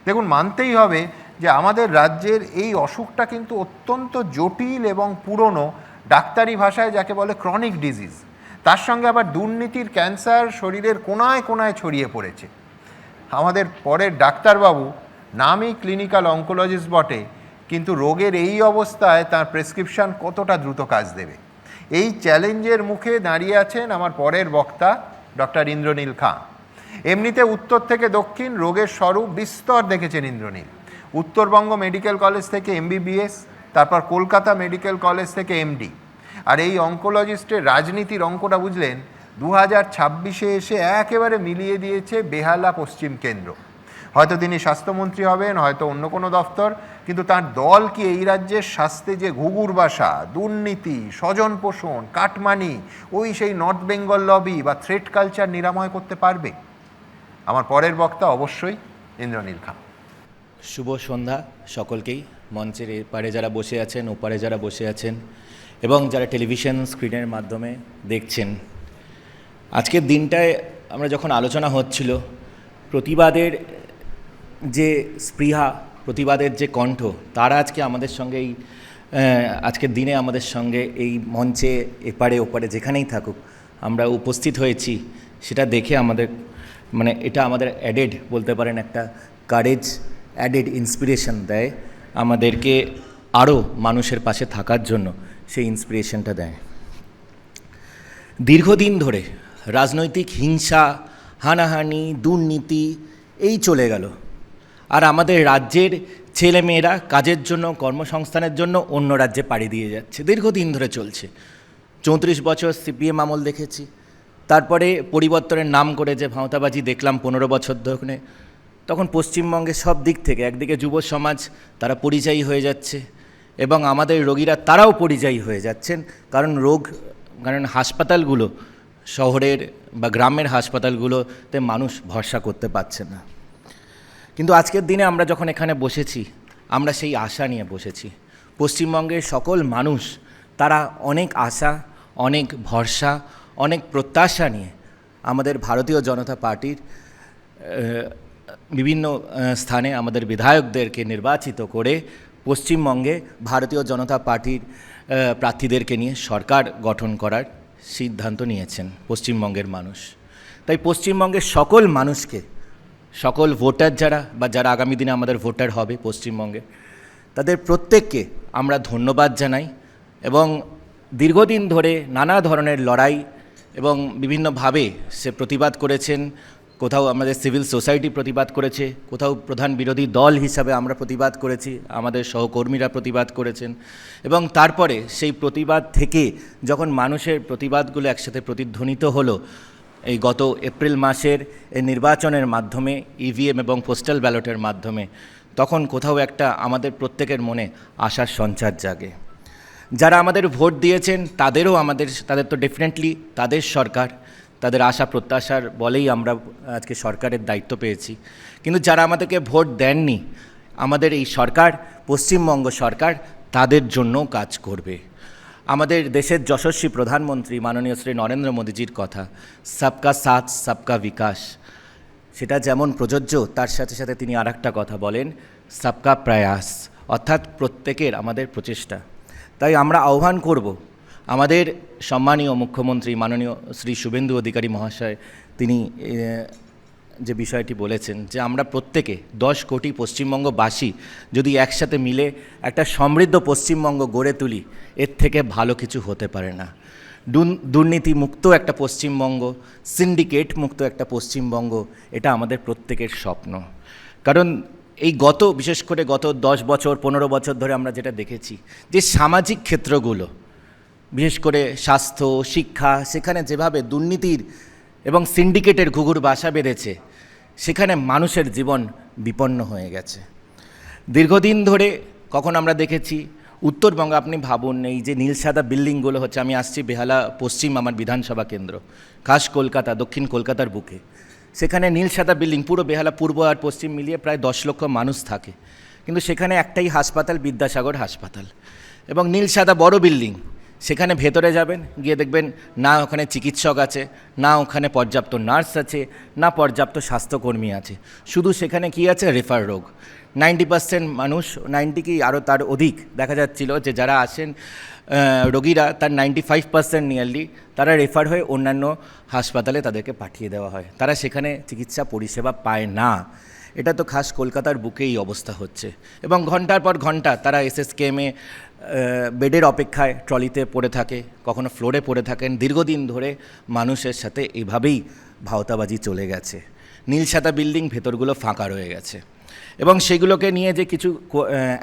দেখুন, মানতেই হবে যে আমাদের রাজ্যের এই অসুখটা কিন্তু অত্যন্ত জটিল এবং পুরনো, ডাক্তারি ভাষায় যাকে বলে ক্রনিক ডিজিজ। তার সঙ্গে আবার দুর্নীতির ক্যান্সার শরীরের কোনায় কোনায় ছড়িয়ে পড়েছে। আমাদের পরের ডাক্তারবাবু নামই ক্লিনিক্যাল অঙ্কোলজিস্ট বটে, কিন্তু রোগের এই অবস্থায় তার প্রেসক্রিপশন কতটা দ্রুত কাজ দেবে, এই চ্যালেঞ্জের মুখে দাঁড়িয়ে আছেন আমার পরের বক্তা ডক্টর ইন্দ্রনীল খাঁ। এমনিতে উত্তর থেকে দক্ষিণ রোগের স্বরূপ বিস্তর দেখেছেন ইন্দ্রনীল। উত্তরবঙ্গ মেডিকেল কলেজ থেকে MBBS, তারপর কলকাতা মেডিকেল কলেজ থেকে MD। আর এই অঙ্কোলজিস্টের রাজনীতির অঙ্কটা বুঝলেন 2026-এ এসে একেবারে মিলিয়ে দিয়েছে বেহালা পশ্চিম কেন্দ্র। হয়তো তিনি স্বাস্থ্যমন্ত্রী হবেন, হয়তো অন্য কোনো দফতর, কিন্তু তার দল কি এই রাজ্যের স্বাস্থ্যে যে ঘুঘুর বাসা, দুর্নীতি, স্বজন পোষণ, কাটমানি, ওই সেই নর্থ বেঙ্গল লবি বা থ্রেট কালচার নিরাময় করতে পারবে? আমার পরের বক্তা অবশ্যই ইন্দ্রনীল খাঁ। শুভ সন্ধ্যা সকলকেই, মঞ্চের এপারে যারা বসে আছেন, ওপারে যারা বসে আছেন এবং যারা টেলিভিশন স্ক্রিনের মাধ্যমে দেখছেন। আজকের দিনটায় আমরা যখন আলোচনা হচ্ছিল, প্রতিবাদের যে স্পৃহা, প্রতিবাদের যে কণ্ঠ, তারা আজকে আমাদের সঙ্গে এই আজকের দিনে আমাদের সঙ্গে এই মঞ্চে এপারে ওপারে যেখানেই থাকুক আমরা উপস্থিত হয়েছি, সেটা দেখে আমাদের এটা আমাদের অ্যাডেড বলতে পারেন একটা কারেজ, অ্যাডেড ইন্সপিরেশন দেয় আমাদেরকে আরও মানুষের পাশে থাকার জন্য, সেই ইন্সপিরেশনটা দেয়। দীর্ঘদিন ধরে রাজনৈতিক হিংসা, হানাহানি, দুর্নীতি এই চলে গেল, আর আমাদের রাজ্যের ছেলেমেয়েরা কাজের জন্য, কর্মসংস্থানের জন্য অন্য রাজ্যে পাড়ি দিয়ে যাচ্ছে। দীর্ঘদিন ধরে চলছে। 34 বছর CPM আমল দেখেছি, তারপরে পরিবর্তনের নাম করে যে ভাঁওতাবাজি দেখলাম 15 বছর ধরে, তখন পশ্চিমবঙ্গের সব দিক থেকে, একদিকে যুব সমাজ তারা পরিযায়ী হয়ে যাচ্ছে এবং আমাদের রোগীরা তারাও পরিযায়ী হয়ে যাচ্ছেন, কারণ হাসপাতালগুলো, শহরের বা গ্রামের হাসপাতালগুলোতে মানুষ ভরসা করতে পারছে না। কিন্তু আজকের দিনে আমরা যখন এখানে বসেছি, আমরা সেই আশা নিয়ে বসেছি। পশ্চিমবঙ্গের সকল মানুষ তারা অনেক আশা, অনেক ভরসা, অনেক প্রত্যাশা নিয়ে আমাদের ভারতীয় জনতা পার্টির বিভিন্ন স্থানে আমাদের বিধায়কদেরকে নির্বাচিত করে পশ্চিমবঙ্গে ভারতীয় জনতা পার্টির প্রার্থীদেরকে নিয়ে সরকার গঠন করার সিদ্ধান্ত নিয়েছেন পশ্চিমবঙ্গের মানুষ। তাই পশ্চিমবঙ্গের সকল মানুষকে, সকল ভোটার যারা আগামী দিনে আমাদের ভোটার হবে পশ্চিমবঙ্গে, তাদের প্রত্যেককে আমরা ধন্যবাদ জানাই। এবং দীর্ঘদিন ধরে নানা ধরনের লড়াই এবং বিভিন্নভাবে সে প্রতিবাদ করেছেন। কোথাও আমাদের সিভিল সোসাইটি প্রতিবাদ করেছে, কোথাও প্রধান বিরোধী দল হিসাবে আমরা প্রতিবাদ করেছি, আমাদের সহকর্মীরা প্রতিবাদ করেছেন। এবং তারপরে সেই প্রতিবাদ থেকে যখন মানুষের প্রতিবাদগুলো একসাথে প্রতিধ্বনিত হলো এই গত এপ্রিল মাসের এই নির্বাচনের মাধ্যমে, EVM এবং পোস্টাল ব্যালটের মাধ্যমে, তখন কোথাও একটা আমাদের প্রত্যেকের মনে আশার সঞ্চার জাগে। যারা আমাদের ভোট দিয়েছেন তাদের তো ডেফিনেটলি তাদের সরকার, তাদের আশা প্রত্যাশার বলেই আমরা আজকে সরকারের দায়িত্ব পেয়েছি। কিন্তু যারা আমাদেরকে ভোট দেননি, আমাদের এই সরকার, পশ্চিমবঙ্গ সরকার, তাদের জন্যও কাজ করবে। আমাদের দেশের যশস্বী প্রধানমন্ত্রী মাননীয় শ্রী নরেন্দ্র মোদীজির কথা, সবকা সাথ সবকা বিকাশ, সেটা যেমন প্রযোজ্য, তার সাথে সাথে তিনি আরেকটা কথা বলেন, সবকা প্রয়াস, অর্থাৎ প্রত্যেকের আমাদের প্রচেষ্টা। তাই আমরা আহ্বান করব আমাদের সম্মানীয় মুখ্যমন্ত্রী মাননীয় শ্রী শুভেন্দু অধিকারী মহাশয়, তিনি যে বিষয়টি বলেছেন যে আমরা প্রত্যেকে 10 কোটি পশ্চিমবঙ্গবাসী যদি একসাথে মিলে একটা সমৃদ্ধ পশ্চিমবঙ্গ গড়ে তুলি, এর থেকে ভালো কিছু হতে পারে না। দুর্নীতি মুক্ত একটা পশ্চিমবঙ্গ, সিন্ডিকেট মুক্ত একটা পশ্চিমবঙ্গ, এটা আমাদের প্রত্যেকের স্বপ্ন। কারণ এই বিশেষ করে গত 10 বছর 15 বছর ধরে আমরা যেটা দেখেছি, যে সামাজিক ক্ষেত্রগুলো, বিশেষ করে স্বাস্থ্য, শিক্ষা, সেখানে যেভাবে দুর্নীতির এবং সিন্ডিকেটের ঘুঘুর বাসা বেঁধেছে, সেখানে মানুষের জীবন বিপন্ন হয়ে গেছে। দীর্ঘদিন ধরে কখন আমরা দেখেছি উত্তরবঙ্গে, আপনি ভাবুন এই যে নীল সাদা বিল্ডিংগুলো হচ্ছে, আমি আসছি বেহালা পশ্চিম, আমার বিধানসভা কেন্দ্র, খাস কলকাতা, দক্ষিণ কলকাতার বুকে, সেখানে নীল সাদা বিল্ডিং, পুরো বেহালা পূর্ব আর পশ্চিম মিলিয়ে প্রায় 10 লক্ষ মানুষ থাকে, কিন্তু সেখানে একটাই হাসপাতাল, বিদ্যাসাগর হাসপাতাল, এবং নীল সাদা বড় বিল্ডিং, সেখানে ভেতরে যাবেন, গিয়ে দেখবেন না ওখানে চিকিৎসক আছে, না ওখানে পর্যাপ্ত নার্স আছে, না পর্যাপ্ত স্বাস্থ্যকর্মী আছে। শুধু সেখানে কি আছে, রেফার রোগ। 90% মানুষ, 90 কি আরও তার অধিক দেখা যাচ্ছিল যে যারা আসেন রোগীরা, তার 95% নিয়ারলি তারা রেফার হয়ে অন্যান্য হাসপাতালে তাদেরকে পাঠিয়ে দেওয়া হয়। তারা সেখানে চিকিৎসা পরিষেবা পায় না। এটা তো খাস কলকাতার বুকেই অবস্থা হচ্ছে। এবং ঘন্টার পর ঘন্টা তারা এসএসকেএমে বেডের অপেক্ষায় ট্রলিতে পড়ে থাকে, কখনো ফ্লোরে পড়ে থাকেন। দীর্ঘদিন ধরে মানুষের সাথে এভাবেই ভাওতাবাজি চলে গেছে। নীলসাদা বিল্ডিং, ভেতরগুলো ফাঁকা রয়ে গেছে। এবং সেগুলোকে নিয়ে যে কিছু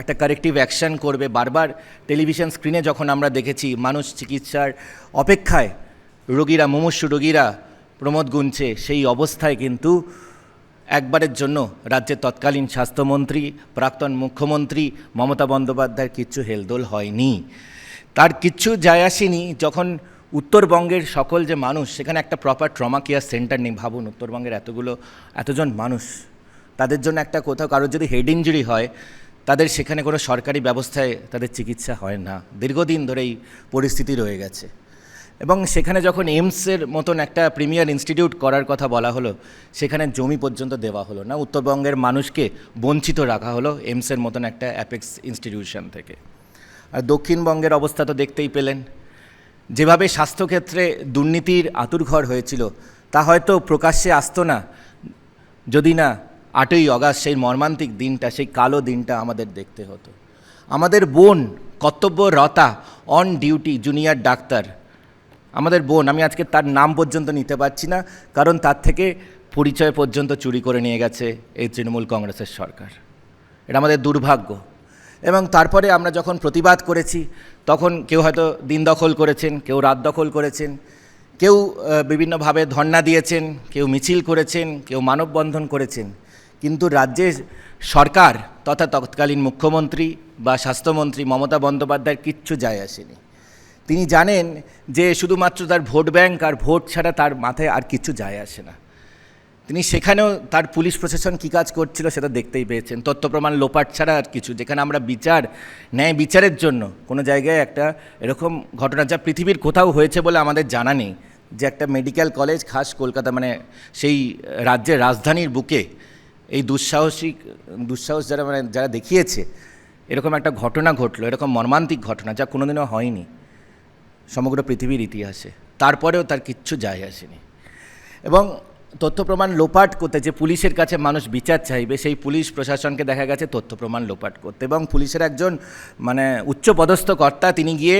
একটা কারেক্টিভ অ্যাকশান করবে, বারবার টেলিভিশন স্ক্রিনে যখন আমরা দেখেছি মানুষ চিকিৎসার অপেক্ষায়, রোগীরা, মুমূর্ষু রোগীরা প্রমোদ গুনছে, সেই অবস্থায় কিন্তু একবারের জন্য রাজ্যের তৎকালীন স্বাস্থ্যমন্ত্রী, প্রাক্তন মুখ্যমন্ত্রী মমতা বন্দ্যোপাধ্যায়ের কিচ্ছু হেলদোল হয়নি। তার কিচ্ছু যায় আসেনি যখন উত্তরবঙ্গের সকল যে মানুষ, সেখানে একটা প্রপার ট্রমা কেয়ার সেন্টার নেই। ভাবুন, উত্তরবঙ্গের এতজন মানুষ, তাদের জন্য একটা কোথাও কারোর যদি হেড ইঞ্জুরি হয়, তাদের সেখানে কোনো সরকারি ব্যবস্থায় তাদের চিকিৎসা হয় না। দীর্ঘদিন ধরে এই পরিস্থিতি রয়ে গেছে। এবং সেখানে যখন এইমসের মতন একটা প্রিমিয়ার ইনস্টিটিউট করার কথা বলা হলো, সেখানে জমি পর্যন্ত দেওয়া হলো না। উত্তরবঙ্গের মানুষকে বঞ্চিত রাখা হলো এইমসের মতন একটা অ্যাপেক্স ইনস্টিটিউশন থেকে। আর দক্ষিণবঙ্গের অবস্থা তো দেখতেই পেলেন। যেভাবে স্বাস্থ্যক্ষেত্রে দুর্নীতির আঁতুড়ঘর হয়েছিল, তা হয়তো প্রকাশ্যে আসতো না যদি না 8ই অগাস্ট, সেই মর্মান্তিক দিনটা, সেই কালো দিনটা আমাদের দেখতে হতো। আমাদের বোন, কর্তব্যরতা, অন ডিউটি জুনিয়র ডাক্তার, আমাদের বোন, আমি আজকে তার নাম পর্যন্ত নিতে পারছি না, কারণ তার থেকে পরিচয় পর্যন্ত চুরি করে নিয়ে গেছে এই তৃণমূল কংগ্রেসের সরকার। এটা আমাদের দুর্ভাগ্য। এবং তারপরে আমরা যখন প্রতিবাদ করেছি, তখন কেউ হয়তো দিন দখল করেছেন, কেউ রাত দখল করেছেন, কেউ বিভিন্নভাবে ধর্ণা দিয়েছেন, কেউ মিছিল করেছেন, কেউ মানববন্ধন করেছেন। কিন্তু রাজ্যের সরকার তথা তৎকালীন মুখ্যমন্ত্রী বা স্বাস্থ্যমন্ত্রী মমতা বন্দ্যোপাধ্যায়ের কিচ্ছু যায় আসেনি। তিনি জানেন যে শুধুমাত্র তার ভোট ব্যাংক আর ভোট ছাড়া তার মাথায় আর কিছু যায় আসে না। তিনি সেখানেও তার পুলিশ প্রশাসন কী কাজ করছিল সেটা দেখতেই পেয়েছেন। তথ্য প্রমাণ লোপাট ছাড়া আর কিছু, যেখানে আমরা ন্যায় বিচারের জন্য কোনো জায়গায় একটা এরকম ঘটনা, যা পৃথিবীর কোথাও হয়েছে বলে আমাদের জানা নেই, যে একটা মেডিকেল কলেজ, খাস কলকাতা মানে সেই রাজ্যের রাজধানীর বুকে এই দুঃসাহস যারা দেখিয়েছে, এরকম একটা ঘটনা ঘটলো, এরকম মর্মান্তিক ঘটনা যা কোনোদিনও হয়নি সমগ্র পৃথিবীর ইতিহাসে। তারপরেও তার কিচ্ছু যায় আসেনি। এবং তথ্য প্রমাণ লোপাট করতে যে পুলিশের কাছে মানুষ বিচার চাইবে, সেই পুলিশ প্রশাসনকে দেখা গেছে তথ্য প্রমাণ লোপাট করতে। এবং পুলিশের একজন উচ্চপদস্থ কর্তা, তিনি গিয়ে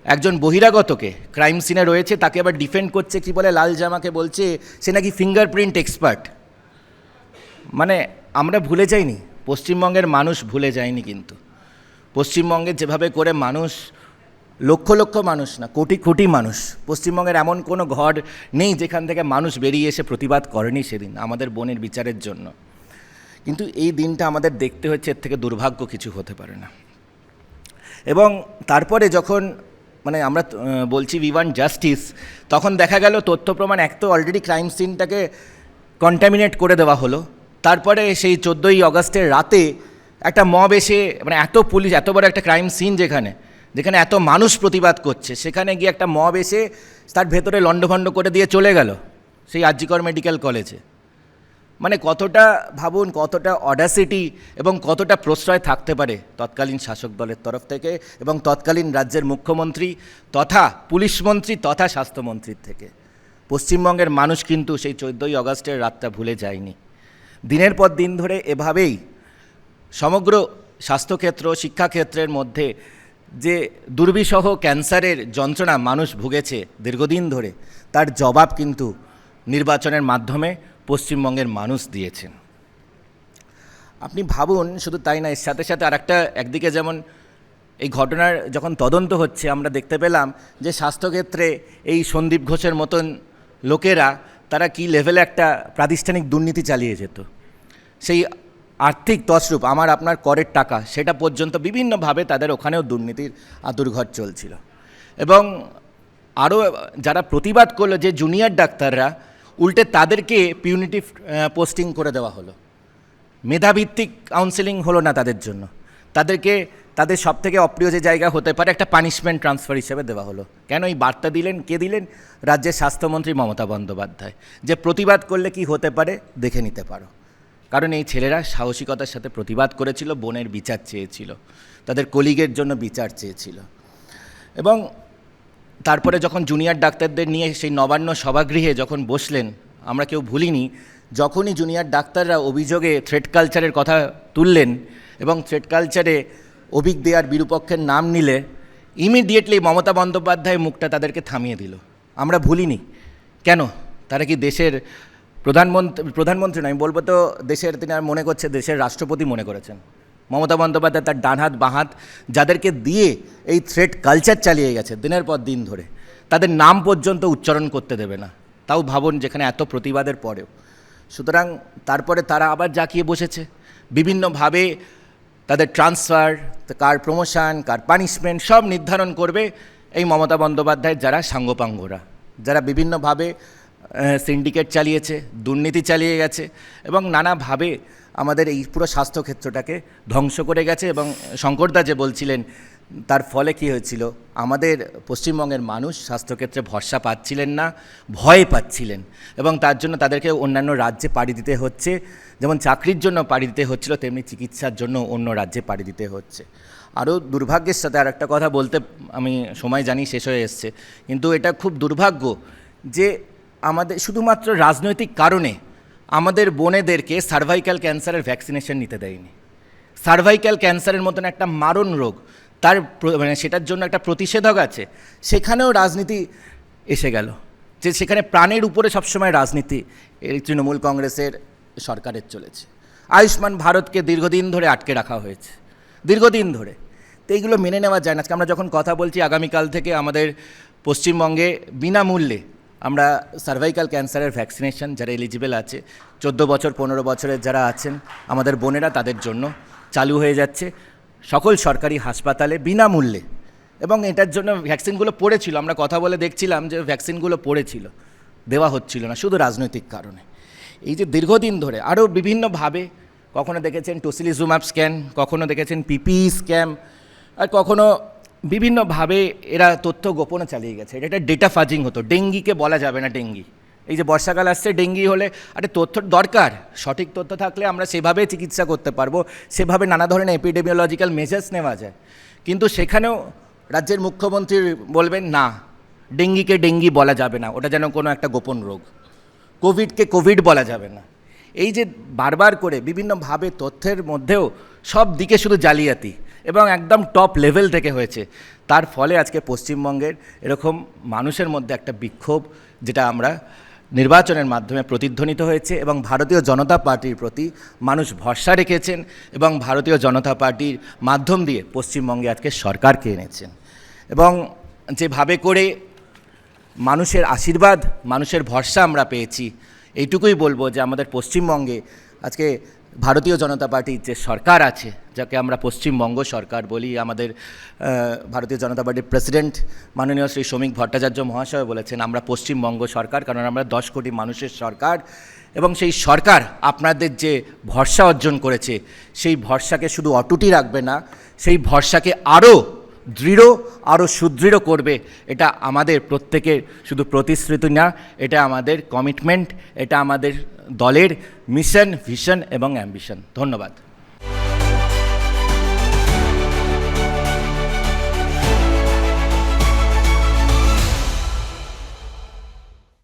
একজন বহিরাগতকে, ক্রাইম সিনে রয়েছে, তাকে আবার ডিফেন্ড করছে, কি বলে, লাল জামাকে বলছে সে নাকি ফিঙ্গারপ্রিন্ট এক্সপার্ট। আমরা ভুলে যাইনি, পশ্চিমবঙ্গের মানুষ ভুলে যায়নি। কিন্তু পশ্চিমবঙ্গে যেভাবে করে মানুষ, লক্ষ লক্ষ মানুষ না, কোটি কোটি মানুষ, পশ্চিমবঙ্গের এমন কোনো ঘর নেই যেখান থেকে মানুষ বেরিয়ে এসে প্রতিবাদ করেনি সেদিন আমাদের বোনের বিচারের জন্য। কিন্তু এই দিনটা আমাদের দেখতে হচ্ছে, এর থেকে দুর্ভাগ্য কিছু হতে পারে না। এবং তারপরে যখন আমরা বলছি উই ওয়ান্ট জাস্টিস, তখন দেখা গেল তথ্য প্রমাণ এক তো অলরেডি ক্রাইম সিনটাকে কন্টামিনেট করে দেওয়া হলো। তারপরে সেই 14ই অগাস্টের রাতে একটা মব এসে, এত পুলিশ, এত বড় একটা ক্রাইম সিন যেখানে এত মানুষ প্রতিবাদ করছে, সেখানে গিয়ে একটা মব এসে তার ভেতরে লণ্ডভণ্ড করে দিয়ে চলে গেল সেই আরজিকর মেডিকেল কলেজে। কতটা, ভাবুন, কতটা অডাসিটি এবং কতটা প্রশ্রয় থাকতে পারে তৎকালীন শাসক দলের তরফ থেকে এবং তৎকালীন রাজ্যের মুখ্যমন্ত্রী তথা পুলিশ মন্ত্রী তথা স্বাস্থ্যমন্ত্রীর থেকে। পশ্চিমবঙ্গের মানুষ কিন্তু সেই 14ই অগাস্টের রাতটা ভুলে যায়নি। দিনের পর দিন ধরে এভাবেই সমগ্র স্বাস্থ্যক্ষেত্র, শিক্ষাক্ষেত্রের মধ্যে যে দুর্বিষহ ক্যান্সারের যন্ত্রণা মানুষ ভুগেছে দীর্ঘদিন ধরে, তার জবাব কিন্তু নির্বাচনের মাধ্যমে পশ্চিমবঙ্গের মানুষ দিয়েছেন। আপনি ভাবুন, শুধু তাই না, এর সাথে সাথে একদিকে যেমন এই ঘটনার যখন তদন্ত হচ্ছে, আমরা দেখতে পেলাম যে স্বাস্থ্যক্ষেত্রে এই সন্দীপ ঘোষের মতন লোকেরা, তারা কি লেভেলে একটা প্রাতিষ্ঠানিক দুর্নীতি চালিয়ে যেত। সেই আর্থিক তছরূপ, আমার আপনার করের টাকা, সেটা পর্যন্ত বিভিন্নভাবে তাদের ওখানেও দুর্নীতির আঁতুড়ঘর চলছিল। এবং আরও যারা প্রতিবাদ করলো, যে জুনিয়র ডাক্তাররা, উল্টে তাদেরকে পিউনিটিভ পোস্টিং করে দেওয়া হলো। মেধাভিত্তিক কাউন্সেলিং হলো না তাদের জন্য, তাদেরকে তাদের সব থেকে অপ্রিয় যে জায়গা হতে পারে একটা পানিশমেন্ট ট্রান্সফার হিসেবে দেওয়া হলো। কেন এই বার্তা দিলেন? কে দিলেন? রাজ্যের স্বাস্থ্যমন্ত্রী মমতা বন্দ্যোপাধ্যায়, যে প্রতিবাদ করলে কি হতে পারে দেখে নিতে পারো। কারণ এই ছেলেরা সাহসিকতার সাথে প্রতিবাদ করেছিল, বোনের বিচার চেয়েছিল, তাদের কলিগের জন্য বিচার চেয়েছিল। এবং তারপরে যখন জুনিয়র ডাক্তারদের নিয়ে সেই নবান্ন সভাগৃহে যখন বসলেন, আমরা কেউ ভুলিনি, যখনই জুনিয়র ডাক্তাররা অভিযোগে থ্রেট কালচারের কথা তুললেন এবং থ্রেট কালচারে অভিক দেয়ার বিরূপক্ষের নাম নিলে ইমিডিয়েটলি মমতা বন্দ্যোপাধ্যায় মুখটা তাদেরকে থামিয়ে দিল। আমরা ভুলিনি। কেন? তারা কি দেশের প্রধানমন্ত্রী নয়, বলবো তো দেশের, তিনি আর মনে করছে দেশের রাষ্ট্রপতি মনে করেছেন। মমতা বন্দ্যোপাধ্যায় তার ডান হাত বাঁ হাত যাদেরকে দিয়ে এই থ্রেট কালচার চালিয়ে গেছে দিনের পর দিন ধরে, তাদের নাম পর্যন্ত উচ্চারণ করতে দেবে না। তাও ভাবুন, যেখানে এত প্রতিবাদের পরেও। সুতরাং তারপরে তারা আবার জাঁকিয়ে বসেছে বিভিন্নভাবে তাদের ট্রান্সফার, কার প্রমোশন, কার পানিশমেন্ট সব নির্ধারণ করবে এই মমতা বন্দ্যোপাধ্যায়ের যারা সাঙ্গপাঙ্গরা, যারা বিভিন্নভাবে সিন্ডিকেট চালিয়েছে, দুর্নীতি চালিয়ে গেছে এবং নানাভাবে আমাদের এই পুরো স্বাস্থ্যক্ষেত্রটাকে ধ্বংস করে গেছে। এবং শঙ্করদা যে বলছিলেন, তার ফলে কী হয়েছিল, আমাদের পশ্চিমবঙ্গের মানুষ স্বাস্থ্যক্ষেত্রে ভরসা পাচ্ছিলেন না, ভয় পাচ্ছিলেন এবং তার জন্য তাদেরকে অন্যান্য রাজ্যে পাড়ি দিতে হচ্ছে। যেমন চাকরির জন্য পাড়ি দিতে হচ্ছিল, তেমনি চিকিৎসার জন্য অন্য রাজ্যে পাড়ি দিতে হচ্ছে। আরও দুর্ভাগ্যের সাথে আর একটা কথা বলতে, আমি সময় জানি শেষ হয়ে এসছে, কিন্তু এটা খুব দুর্ভাগ্য যে আমাদের শুধুমাত্র রাজনৈতিক কারণে আমাদের বোনেদেরকে সার্ভাইকাল ক্যান্সারের ভ্যাকসিনেশন নিতে দেয়নি। সার্ভাইকাল ক্যান্সারের মতন একটা মারণ রোগ, তার মানে সেটার জন্য একটা প্রতিষেধক আছে, সেখানেও রাজনীতি এসে গেল। যে সেখানে প্রাণের উপরে সবসময় রাজনীতি এই তৃণমূল কংগ্রেসের সরকারের চলেছে। আয়ুষ্মান ভারতকে দীর্ঘদিন ধরে আটকে রাখা হয়েছে, দীর্ঘদিন ধরে। তো এইগুলো মেনে নেওয়া যায় না। আজকে আমরা যখন কথা বলছি, আগামীকাল থেকে আমাদের পশ্চিমবঙ্গে বিনামূল্যে আমরা সার্ভাইকাল ক্যান্সারের ভ্যাকসিনেশন যারা এলিজিবল আছে, 14 বছর 15 বছরের যারা আছেন আমাদের বোনেরা, তাদের জন্য চালু হয়ে যাচ্ছে সকল সরকারি হাসপাতালে বিনামূল্যে। এবং এটার জন্য ভ্যাকসিনগুলো পড়েছিল, আমরা কথা বলে দেখছিলাম যে ভ্যাকসিনগুলো পড়েছিল, দেওয়া হচ্ছিল না শুধু রাজনৈতিক কারণে। এই যে দীর্ঘদিন ধরে আরও বিভিন্নভাবে, কখনো দেখেছেন টসিলিজুমাব স্ক্যাম, কখনো দেখেছেন পিপিই স্ক্যাম, আর কখনো বিভিন্নভাবে এরা তথ্য গোপনে চালিয়ে গেছে। এটা একটা ডেটা ফাজিং হতো। ডেঙ্গিকে বলা যাবে না ডেঙ্গি, এই যে বর্ষাকাল আসছে, ডেঙ্গি হলে আরে তথ্য দরকার, সঠিক তথ্য থাকলে আমরা সেভাবে চিকিৎসা করতে পারবো, সেভাবে নানা ধরনের এপিডেমিওলজিক্যাল মেজার্স নেওয়া যায়। কিন্তু সেখানেও রাজ্যের মুখ্যমন্ত্রী বলবেন না, ডেঙ্গিকে ডেঙ্গি বলা যাবে না, ওটা যেন কোনো একটা গোপন রোগ। কোভিডকে কোভিড বলা যাবে না। এই যে বারবার করে বিভিন্নভাবে তথ্যের মধ্যেও সব দিকে শুধু জালিয়াতি এবং একদম টপ লেভেল থেকে হয়েছে, তার ফলে আজকে পশ্চিমবঙ্গের এরকম মানুষের মধ্যে একটা বিক্ষোভ, যেটা আমরা নির্বাচনের মাধ্যমে প্রতিধ্বনিত হয়েছে এবং ভারতীয় জনতা পার্টির প্রতি মানুষ ভরসা রেখেছেন এবং ভারতীয় জনতা পার্টির মাধ্যম দিয়ে পশ্চিমবঙ্গে আজকে সরকারকে এনেছেন। এবং যেভাবে করে মানুষের আশীর্বাদ, মানুষের ভরসা আমরা পেয়েছি, এইটুকুই বলবো যে আমাদের পশ্চিমবঙ্গে আজকে ভারতীয় জনতা পার্টির যে সরকার আছে, যাকে আমরা পশ্চিমবঙ্গ সরকার বলি, আমাদের ভারতীয় জনতা পার্টির প্রেসিডেন্ট মাননীয় শ্রী শ্রমিক ভট্টাচার্য মহাশয় বলেছেন আমরা পশ্চিমবঙ্গ সরকার, কারণ আমরা 10 কোটি মানুষের সরকার। এবং সেই সরকার আপনাদের যে ভরসা অর্জন করেছে, সেই ভরসাকে শুধু অটুটি রাখবে না, সেই ভরসাকে আরও দৃঢ়, আরও সুদৃঢ় করবে। এটা আমাদের প্রত্যেকের শুধু প্রতিশ্রুতি না, এটা আমাদের কমিটমেন্ট, এটা আমাদের দলের মিশন, ভিশন এবং অ্যাম্বিশন। ধন্যবাদ।